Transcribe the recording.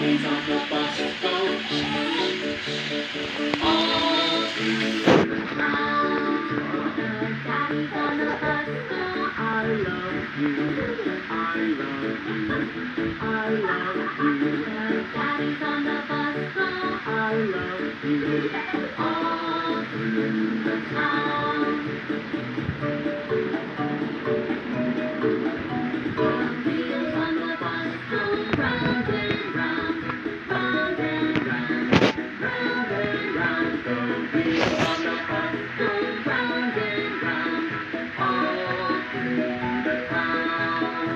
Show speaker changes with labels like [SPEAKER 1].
[SPEAKER 1] daddies on the bus go all through the town. The daddies on the bus go, I love you, I love you, I love you. The daddies on the bus go, I love you, all through the town. The wheels on the bus go round and round, round and round, round and round. The wheels on the bus go round and round, all through the town.